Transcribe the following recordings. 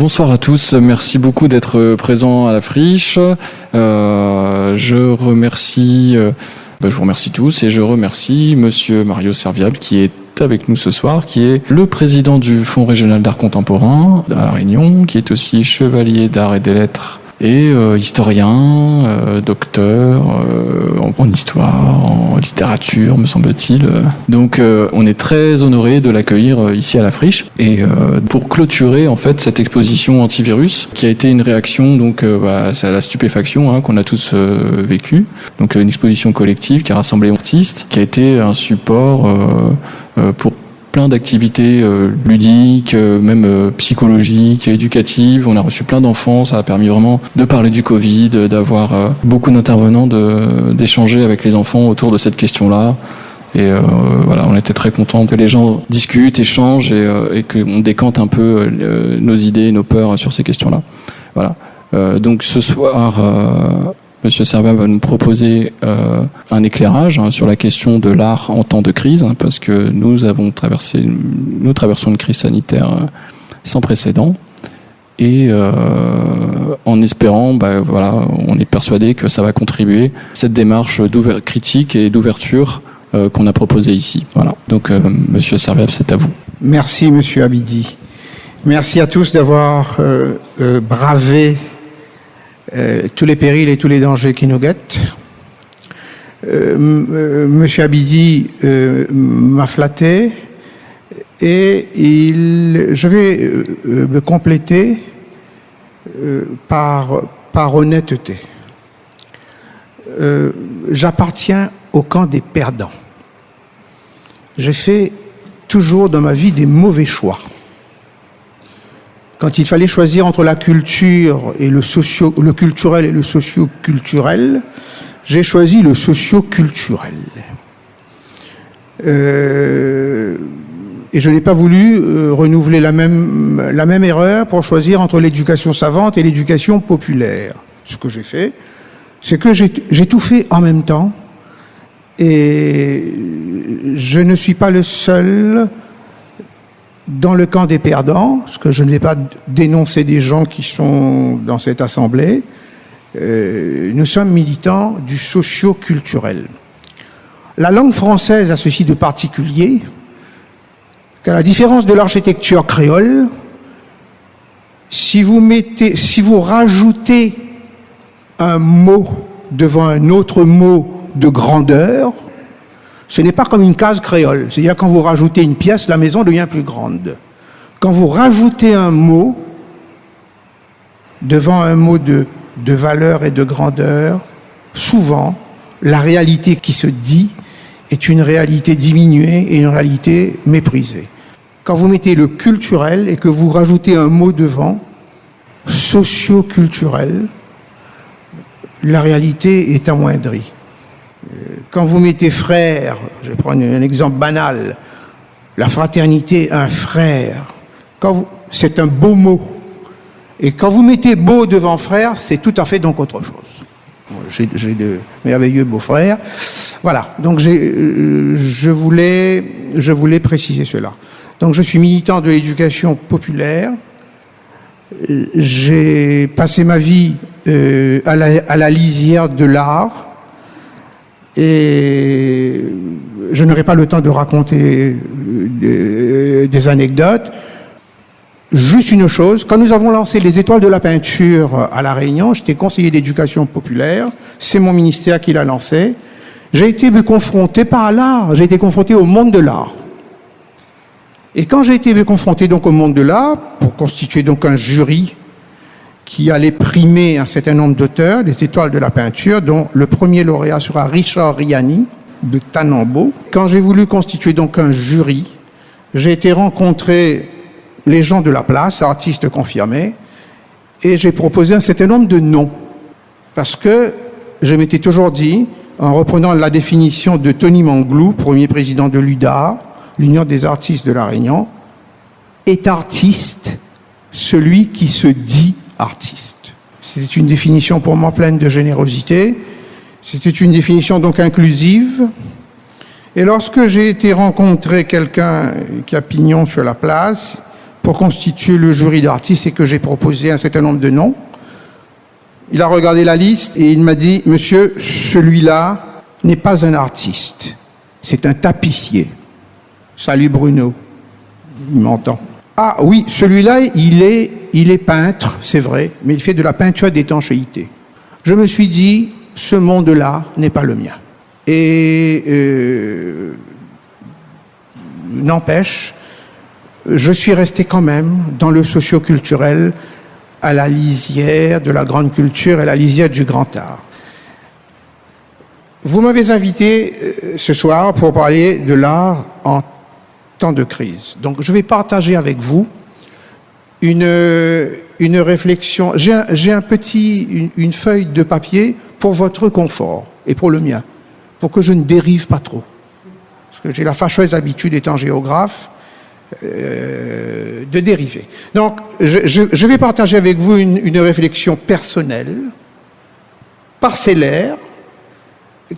Bonsoir à tous, merci beaucoup d'être présents à la friche. Je vous remercie tous et je remercie Monsieur Mario Serviable qui est avec nous ce soir, qui est le président du Fonds régional d'art contemporain à La Réunion, qui est aussi chevalier d'art et des lettres et historien, docteur en histoire, en littérature, me semble-t-il. Donc on est très honoré de l'accueillir ici à la friche et pour clôturer en fait cette exposition antivirus qui a été une réaction donc à la stupéfaction qu'on a tous vécu. Donc une exposition collective qui a rassemblé artistes, qui a été un support pour plein d'activités ludiques, même psychologiques, éducatives. On a reçu plein d'enfants, ça a permis vraiment de parler du Covid, d'avoir beaucoup d'intervenants, d'échanger avec les enfants autour de cette question-là. Et voilà, on était très contents que les gens discutent, échangent et qu'on décante un peu nos idées, nos peurs sur ces questions-là. Voilà. Donc ce soir, Monsieur Serviable va nous proposer un éclairage sur la question de l'art en temps de crise, parce que nous traversons une crise sanitaire sans précédent. Et en espérant, on est persuadé que ça va contribuer à cette démarche critique et d'ouverture qu'on a proposée ici. Voilà. Donc, Monsieur Serviable, c'est à vous. Merci, Monsieur Abidi. Merci à tous d'avoir bravé tous les périls et tous les dangers qui nous guettent. Monsieur Abidi m'a flatté et je vais me compléter par honnêteté. J'appartiens au camp des perdants. J'ai fait toujours dans ma vie des mauvais choix. Quand il fallait choisir entre la culture et le culturel et le socio-culturel, j'ai choisi le socio-culturel. Et je n'ai pas voulu renouveler la même erreur pour choisir entre l'éducation savante et l'éducation populaire. Ce que j'ai fait, c'est que j'ai tout fait en même temps. Et je ne suis pas le seul dans le camp des perdants, parce que je ne vais pas dénoncer des gens qui sont dans cette assemblée. Nous sommes militants du socio-culturel. La langue française a ceci de particulier, qu'à la différence de l'architecture créole, si vous rajoutez un mot devant un autre mot de grandeur, ce n'est pas comme une case créole. C'est-à-dire quand vous rajoutez une pièce, la maison devient plus grande. Quand vous rajoutez un mot devant un mot de valeur et de grandeur, souvent, la réalité qui se dit est une réalité diminuée et une réalité méprisée. Quand vous mettez le culturel et que vous rajoutez un mot devant, socio-culturel, la réalité est amoindrie. Quand vous mettez frère, je vais prendre un exemple banal, la fraternité, un frère, c'est un beau mot. Et quand vous mettez beau devant frère, c'est tout à fait donc autre chose. J'ai de merveilleux beaux-frères. Voilà, donc je voulais préciser cela. Donc je suis militant de l'éducation populaire. J'ai passé ma vie à la lisière de l'art. Et je n'aurai pas le temps de raconter des anecdotes. Juste une chose, quand nous avons lancé les Étoiles de la peinture à La Réunion, j'étais conseiller d'éducation populaire, c'est mon ministère qui l'a lancé. J'ai été confronté par l'art, j'ai été confronté au monde de l'art. Et quand j'ai été confronté donc au monde de l'art, pour constituer donc un jury qui allait primer un certain nombre d'auteurs, des Étoiles de la peinture, dont le premier lauréat sera Richard Riani, de Tanambo. Quand j'ai voulu constituer donc un jury, j'ai été rencontrer les gens de la place, artistes confirmés, et j'ai proposé un certain nombre de noms. Parce que je m'étais toujours dit, en reprenant la définition de Tony Manglou, premier président de l'UDA, l'Union des artistes de La Réunion, est artiste celui qui se dit artiste. C'était une définition pour moi pleine de générosité. C'était une définition donc inclusive. Et lorsque j'ai été rencontrer quelqu'un qui a pignon sur la place, pour constituer le jury d'artistes et que j'ai proposé un certain nombre de noms. Il a regardé la liste et il m'a dit « Monsieur, celui-là n'est pas un artiste, c'est un tapissier. » Salut Bruno, il m'entend. Ah oui, celui-là, il est peintre, c'est vrai, mais il fait de la peinture d'étanchéité. Je me suis dit, ce monde-là n'est pas le mien. Et n'empêche, je suis resté quand même dans le socio-culturel à la lisière de la grande culture et à la lisière du grand art. Vous m'avez invité ce soir pour parler de l'art en temps de crise. Donc je vais partager avec vous une réflexion. J'ai une feuille de papier pour votre confort et pour le mien, pour que je ne dérive pas trop. Parce que j'ai la fâcheuse habitude, étant géographe, de dériver. Donc, je vais partager avec vous une réflexion personnelle, parcellaire,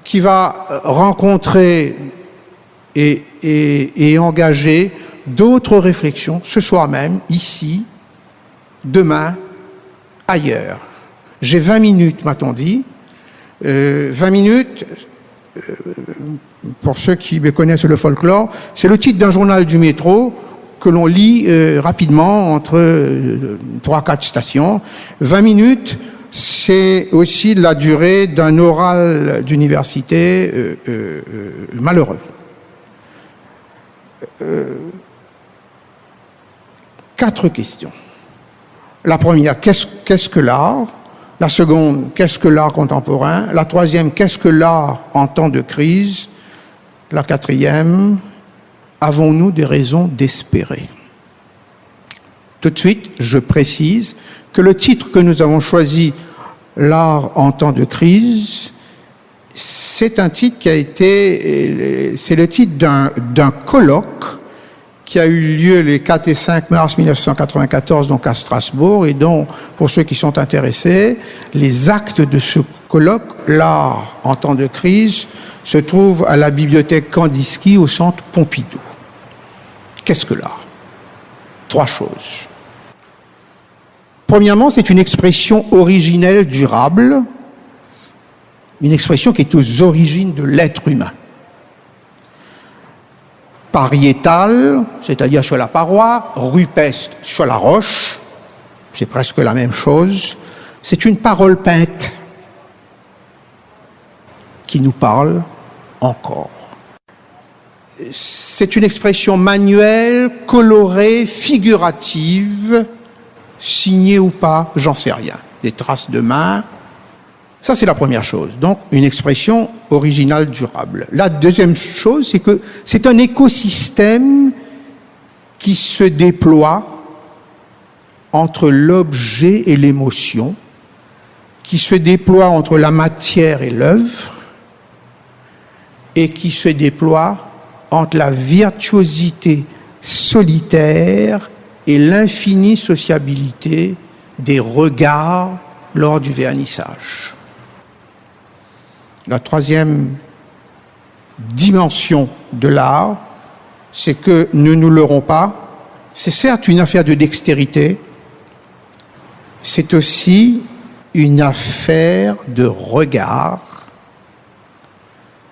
qui va rencontrer et engager d'autres réflexions, ce soir même, ici, demain, ailleurs. J'ai 20 minutes, m'a-t-on dit. 20 minutes... pour ceux qui me connaissent le folklore, c'est le titre d'un journal du métro que l'on lit rapidement entre 3-4 stations. 20 minutes, c'est aussi la durée d'un oral d'université malheureux. 4 questions. La première, qu'est-ce que l'art ? La seconde, qu'est-ce que l'art contemporain ? La troisième, qu'est-ce que l'art en temps de crise ? La quatrième, avons-nous des raisons d'espérer ? Tout de suite, je précise que le titre que nous avons choisi, l'art en temps de crise, c'est un titre c'est le titre d'un colloque qui a eu lieu les 4 et 5 mars 1994, donc à Strasbourg, et dont, pour ceux qui sont intéressés, les actes de ce colloque, l'art en temps de crise, se trouvent à la bibliothèque Kandinsky au centre Pompidou. Qu'est-ce que l'art ? 3 choses. Premièrement, c'est une expression originelle durable, une expression qui est aux origines de l'être humain. Pariétal, c'est-à-dire sur la paroi, rupestre sur la roche, c'est presque la même chose. C'est une parole peinte qui nous parle encore. C'est une expression manuelle, colorée, figurative, signée ou pas, j'en sais rien. Des traces de main. Ça, c'est la première chose. Donc, une expression originale durable. La deuxième chose, c'est que c'est un écosystème qui se déploie entre l'objet et l'émotion, qui se déploie entre la matière et l'œuvre, et qui se déploie entre la virtuosité solitaire et l'infinie sociabilité des regards lors du vernissage. La troisième dimension de l'art, c'est que, ne nous leurrons pas, c'est certes une affaire de dextérité, c'est aussi une affaire de regard,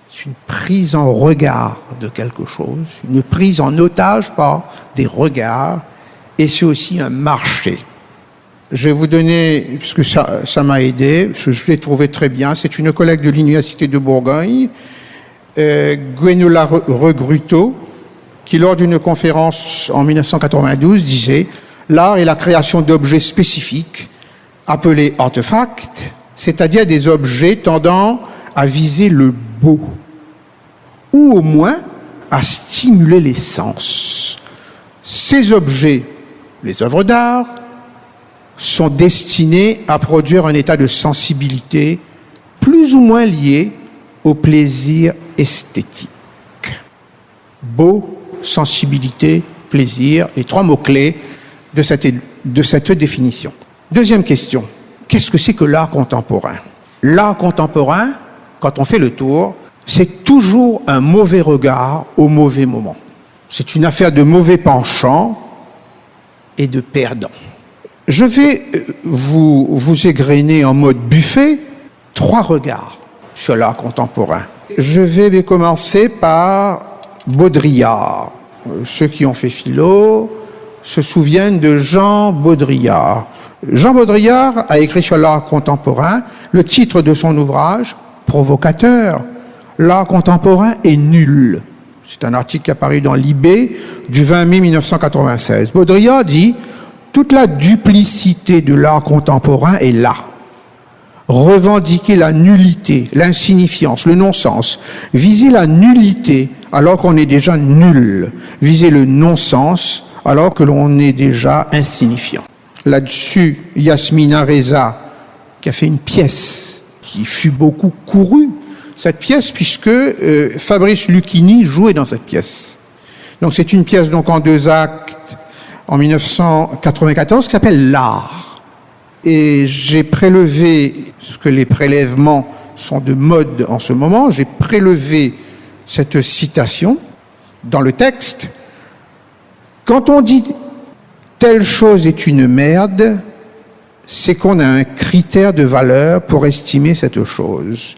c'est une prise en regard de quelque chose, une prise en otage par des regards, et c'est aussi un marché. Je vais vous donner, parce que ça m'a aidé, parce que je l'ai trouvé très bien, c'est une collègue de l'Université de Bourgogne, Gwenola Regruto, qui lors d'une conférence en 1992 disait « L'art est la création d'objets spécifiques, appelés artefacts, c'est-à-dire des objets tendant à viser le beau, ou au moins à stimuler les sens. Ces objets, les œuvres d'art, sont destinés à produire un état de sensibilité plus ou moins lié au plaisir esthétique. Beau, sensibilité, plaisir, les 3 mots-clés de cette définition. Deuxième question, qu'est-ce que c'est que l'art contemporain ? L'art contemporain, quand on fait le tour, c'est toujours un mauvais regard au mauvais moment. C'est une affaire de mauvais penchant et de perdants. Je vais vous égrener en mode buffet 3 regards sur l'art contemporain. Je vais commencer par Baudrillard. Ceux qui ont fait philo se souviennent de Jean Baudrillard. Jean Baudrillard a écrit sur l'art contemporain le titre de son ouvrage, provocateur. L'art contemporain est nul. C'est un article qui est apparu dans l'IB du 20 mai 1996. Baudrillard dit « Toute la duplicité de l'art contemporain est là. Revendiquer la nullité, l'insignifiance, le non-sens. Viser la nullité alors qu'on est déjà nul. Viser le non-sens alors que l'on est déjà insignifiant. » Là-dessus, Yasmina Reza, qui a fait une pièce qui fut beaucoup courue, cette pièce, puisque Fabrice Lucchini jouait dans cette pièce. Donc c'est une pièce donc en 2 actes en 1994 qui s'appelle L'Art. Et j'ai prélevé, ce que les prélèvements sont de mode en ce moment, j'ai prélevé cette citation dans le texte. Quand on dit telle chose est une merde, c'est qu'on a un critère de valeur pour estimer cette chose.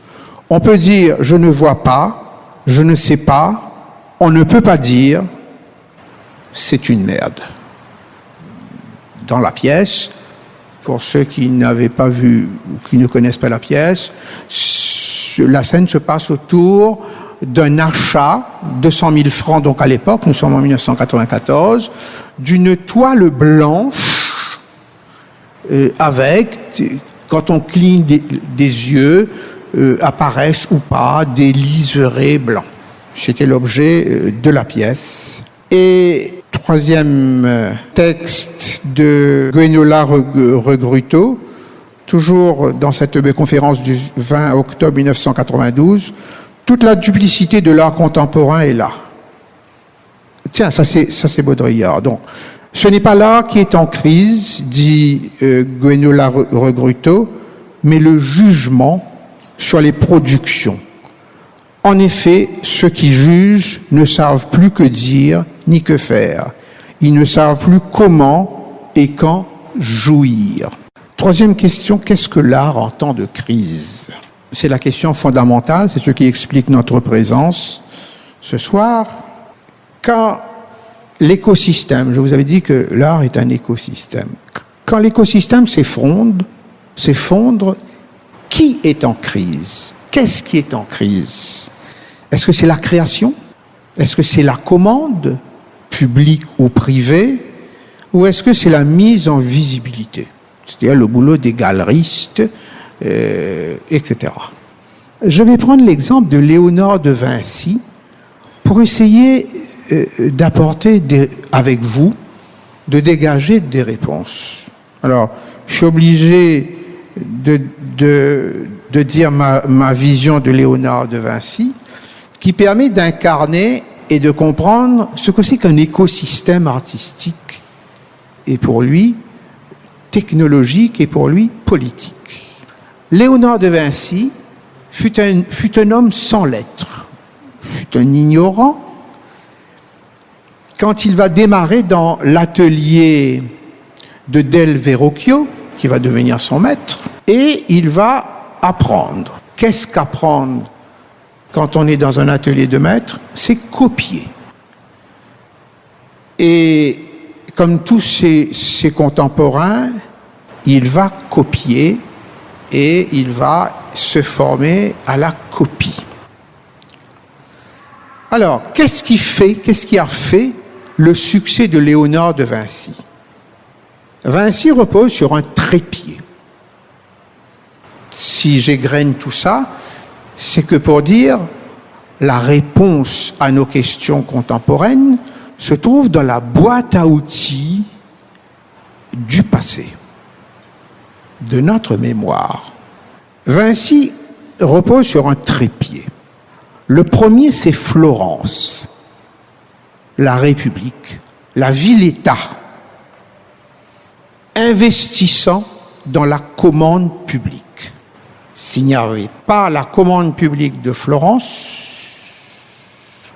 On peut dire je ne vois pas, je ne sais pas, on ne peut pas dire c'est une merde. Dans la pièce, pour ceux qui n'avaient pas vu ou qui ne connaissent pas la pièce, la scène se passe autour d'un achat, 200 000 francs donc à l'époque, nous sommes en 1994, d'une toile blanche avec, quand on cligne des yeux, apparaissent ou pas des liserés blancs. C'était l'objet de la pièce. Et 3e texte de Gwenola Regruto, toujours dans cette conférence du 20 octobre 1992, toute la duplicité de l'art contemporain est là. Tiens, ça c'est Baudrillard. Donc, ce n'est pas l'art qui est en crise, dit Gwenola Regruto, mais le jugement sur les productions. En effet, ceux qui jugent ne savent plus que dire ni que faire. Ils ne savent plus comment et quand jouir. 3e question, qu'est-ce que l'art en temps de crise ? C'est la question fondamentale, c'est ce qui explique notre présence ce soir. Quand l'écosystème, je vous avais dit que l'art est un écosystème, quand l'écosystème s'effondre, qui est en crise ? Qu'est-ce qui est en crise ? Est-ce que c'est la création ? Est-ce que c'est la commande, publique ou privée ? Ou est-ce que c'est la mise en visibilité ? C'est-à-dire le boulot des galeristes, etc. Je vais prendre l'exemple de Léonard de Vinci pour essayer d'apporter avec vous, de dégager des réponses. Alors, je suis obligé de dire ma vision de Léonard de Vinci, qui permet d'incarner et de comprendre ce que c'est qu'un écosystème artistique, et pour lui, technologique, et pour lui, politique. Léonard de Vinci fut un homme sans lettres, fut un ignorant. Quand il va démarrer dans l'atelier de Del Verrocchio, qui va devenir son maître, et il va apprendre. Qu'est-ce qu'apprendre quand on est dans un atelier de maître ? C'est copier. Et comme tous ses contemporains, il va copier et il va se former à la copie. Alors, qu'est-ce qui a fait le succès de Léonard de Vinci ? Vinci repose sur un trépied. Si j'égrène tout ça, c'est que pour dire la réponse à nos questions contemporaines se trouve dans la boîte à outils du passé, de notre mémoire. Vinci repose sur un trépied. Le premier, c'est Florence, la République, la ville-État, investissant dans la commande publique. S'il n'y avait pas la commande publique de Florence,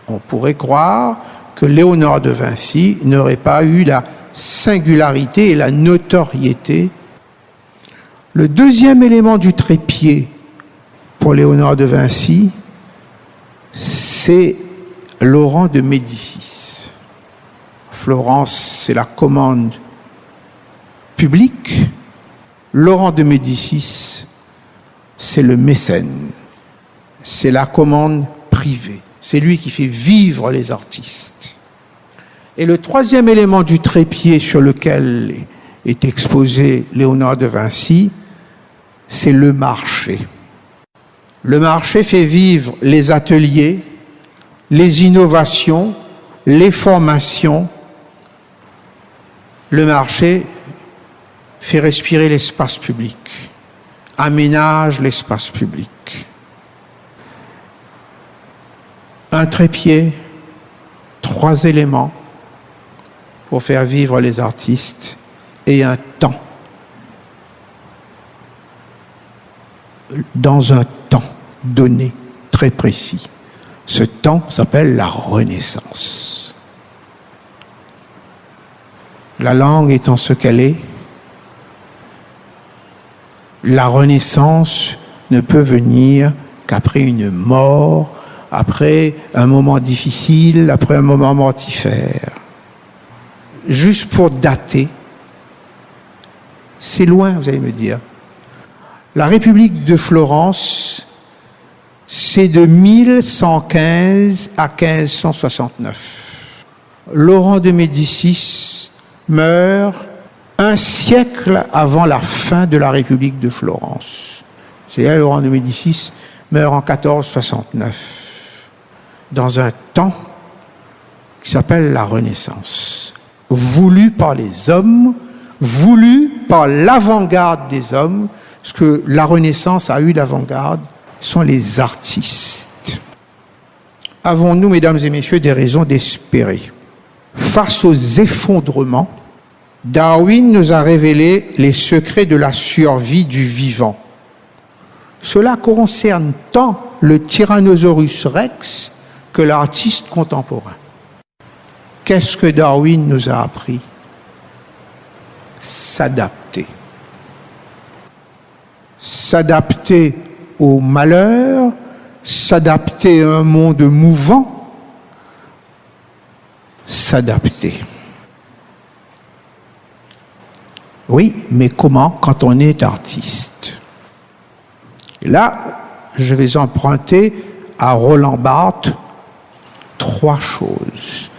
on pourrait croire que Léonard de Vinci n'aurait pas eu la singularité et la notoriété. Le deuxième élément du trépied pour Léonard de Vinci, c'est Laurent de Médicis. Florence, c'est la commande publique. Laurent de Médicis, c'est le mécène. C'est la commande privée. C'est lui qui fait vivre les artistes. Et le troisième élément du trépied sur lequel est exposé Léonard de Vinci, c'est le marché. Le marché fait vivre les ateliers, les innovations, les formations. Le marché fait respirer l'espace public, aménage l'espace public. Un trépied, 3 éléments pour faire vivre les artistes et un temps. Dans un temps donné, très précis. Ce temps s'appelle la Renaissance. La langue étant ce qu'elle est, la Renaissance ne peut venir qu'après une mort, après un moment difficile, après un moment mortifère. Juste pour dater, c'est loin, vous allez me dire. La République de Florence, c'est de 1115 à 1569. Laurent de Médicis meurt un siècle avant la fin de la République de Florence. C'est-à-dire Laurent de Médicis meurt en 1469, dans un temps qui s'appelle la Renaissance, voulu par les hommes, voulu par l'avant-garde des hommes. Ce que la Renaissance a eu d'avant-garde sont les artistes. Avons-nous, mesdames et messieurs, des raisons d'espérer? Face aux effondrements, Darwin nous a révélé les secrets de la survie du vivant. Cela concerne tant le Tyrannosaurus rex que l'artiste contemporain. Qu'est-ce que Darwin nous a appris? S'adapter. S'adapter au malheur, s'adapter à un monde mouvant, s'adapter. Oui, mais comment quand on est artiste? Et là, je vais emprunter à Roland Barthes 3 choses.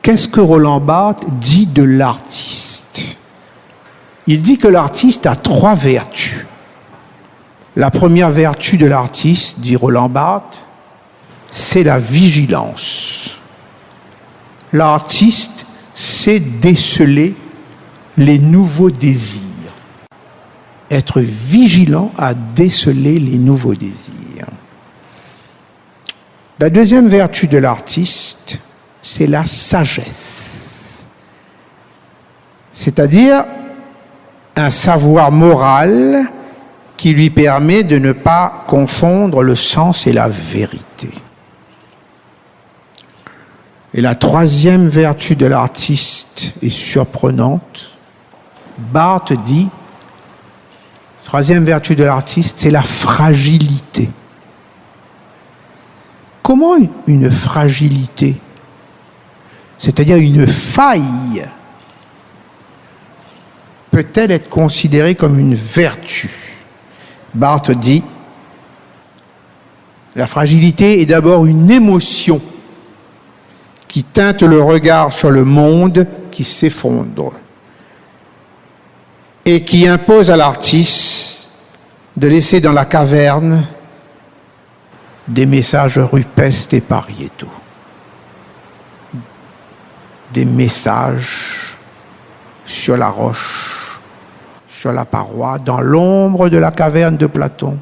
Qu'est-ce que Roland Barthes dit de l'artiste? Il dit que l'artiste a 3 vertus. La première vertu de l'artiste, dit Roland Barthes, c'est la vigilance. L'artiste sait déceler les nouveaux désirs. Être vigilant à déceler les nouveaux désirs. La deuxième vertu de l'artiste, c'est la sagesse. C'est-à-dire un savoir moral qui lui permet de ne pas confondre le sens et la vérité. Et la troisième vertu de l'artiste est surprenante. Barthes dit, troisième vertu de l'artiste, c'est la fragilité. Comment une fragilité, c'est-à-dire une faille, peut-elle être considérée comme une vertu? Barthes dit, la fragilité est d'abord une émotion qui teinte le regard sur le monde qui s'effondre et qui impose à l'artiste de laisser dans la caverne des messages rupestres et pariétaux. Des messages sur la roche, sur la paroi, dans l'ombre de la caverne de Platon,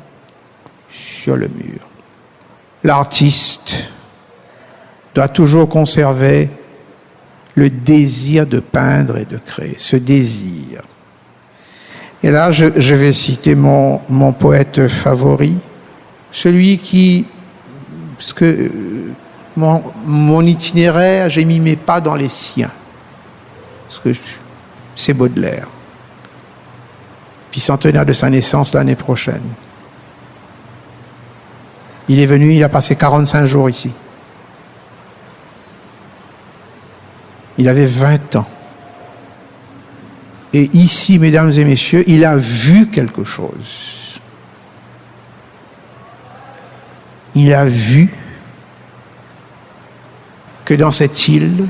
sur le mur. L'artiste doit toujours conserver le désir de peindre et de créer, ce désir. Et là, je vais citer mon poète favori, celui qui, parce que mon itinéraire, j'ai mis mes pas dans les siens. parce que c'est Baudelaire. Puis centenaire de sa naissance l'année prochaine. Il est venu, il a passé 45 jours ici. Il avait 20 ans. Et ici, mesdames et messieurs, il a vu quelque chose. Il a vu que dans cette île,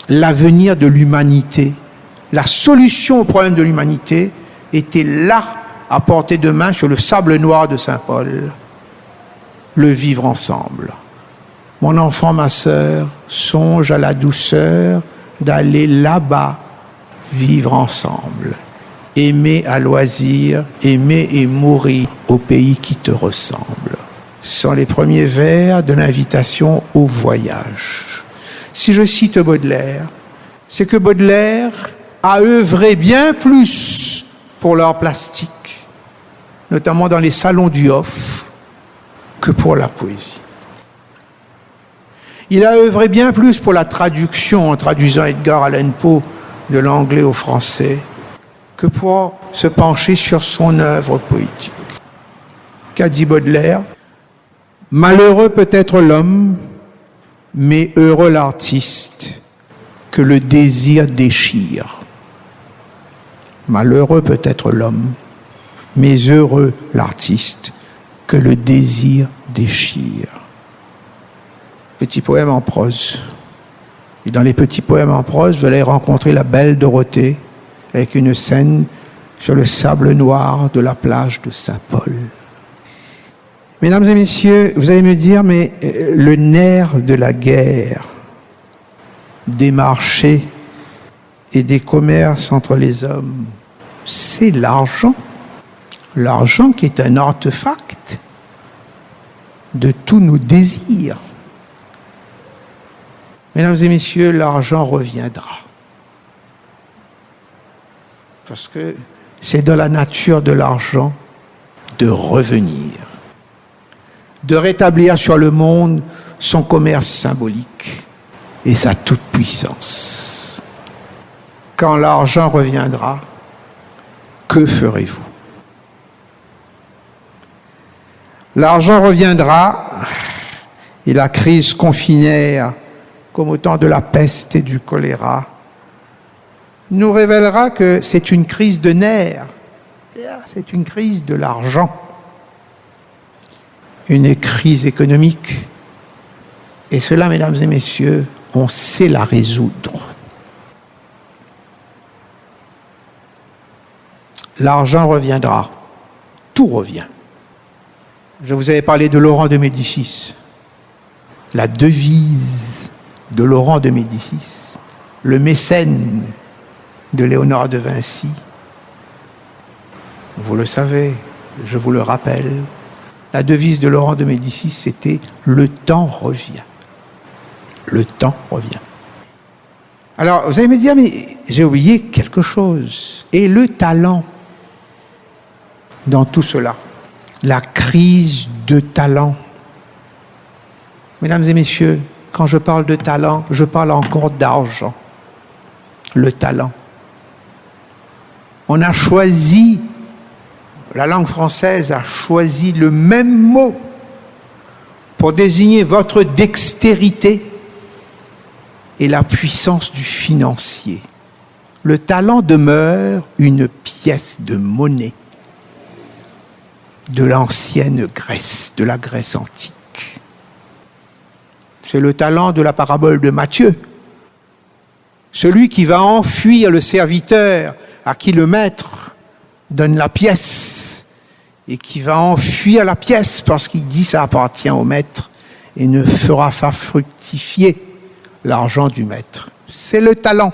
l'avenir de l'humanité, la solution au problème de l'humanité était là, à portée de main, sur le sable noir de Saint-Paul. Le vivre ensemble. Mon enfant, ma sœur, songe à la douceur d'aller là-bas vivre ensemble. Aimer à loisir, aimer et mourir au pays qui te ressemble. Ce sont les premiers vers de l'invitation au voyage. Si je cite Baudelaire, c'est que Baudelaire a œuvré bien plus pour l'art plastique, notamment dans les salons du Hof, que pour la poésie. Il a œuvré bien plus pour la traduction, en traduisant Edgar Allan Poe de l'anglais au français, que pour se pencher sur son œuvre poétique. Qu'a dit Baudelaire ? Malheureux peut-être l'homme, mais heureux l'artiste que le désir déchire. Malheureux peut-être l'homme, mais heureux l'artiste que le désir déchire. Petit poème en prose. Et dans les petits poèmes en prose, vous allez rencontrer la belle Dorothée avec une scène sur le sable noir de la plage de Saint-Paul. Mesdames et messieurs, vous allez me dire, mais le nerf de la guerre, des marchés et des commerces entre les hommes, c'est l'argent. L'argent qui est un artefact de tous nos désirs. Mesdames et messieurs, l'argent reviendra. Parce que c'est dans la nature de l'argent de revenir, de rétablir sur le monde son commerce symbolique et sa toute-puissance. Quand l'argent reviendra, que ferez-vous ? L'argent reviendra et la crise confinaire, comme au temps de la peste et du choléra, nous révélera que c'est une crise de nerfs, c'est une crise de l'argent, une crise économique. Et cela, mesdames et messieurs, on sait la résoudre. L'argent reviendra, tout revient. Je vous avais parlé de Laurent de Médicis. La devise de Laurent de Médicis, le mécène de Léonard de Vinci. Vous le savez, je vous le rappelle. La devise de Laurent de Médicis, c'était « Le temps revient ». Le temps revient. Alors, vous allez me dire, mais j'ai oublié quelque chose. Et le talent dans tout cela, la crise de talent. Mesdames et messieurs, quand je parle de talent, je parle encore d'argent. Le talent. On a choisi, la langue française a choisi le même mot pour désigner votre dextérité et la puissance du financier. Le talent demeure une pièce de monnaie de l'ancienne Grèce, de la Grèce antique. C'est le talent de la parabole de Matthieu. Celui qui va enfuir le serviteur à qui le maître donne la pièce et qui va enfuir la pièce parce qu'il dit ça appartient au maître et ne fera pas fructifier l'argent du maître. C'est le talent,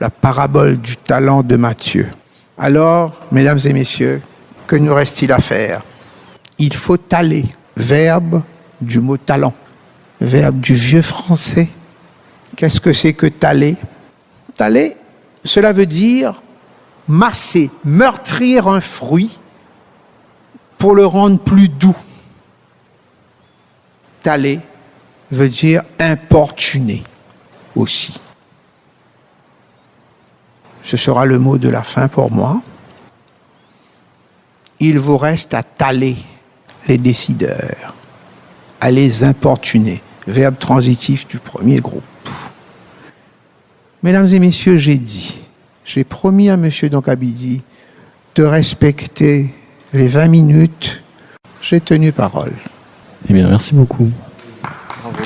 la parabole du talent de Matthieu. Alors, mesdames et messieurs, que nous reste-t-il à faire ? Il faut taler, verbe du mot talent, verbe du vieux français. Qu'est-ce que c'est que taler ? Taler, cela veut dire masser, meurtrir un fruit pour le rendre plus doux. Taler veut dire importuner aussi. ce sera le mot de la fin pour moi. Il vous reste à taler les décideurs, à les importuner. Verbe transitif du premier groupe. Mesdames et messieurs, j'ai promis à M. Donkabidi de respecter les 20 minutes. J'ai tenu parole. Eh bien, merci beaucoup. Bravo.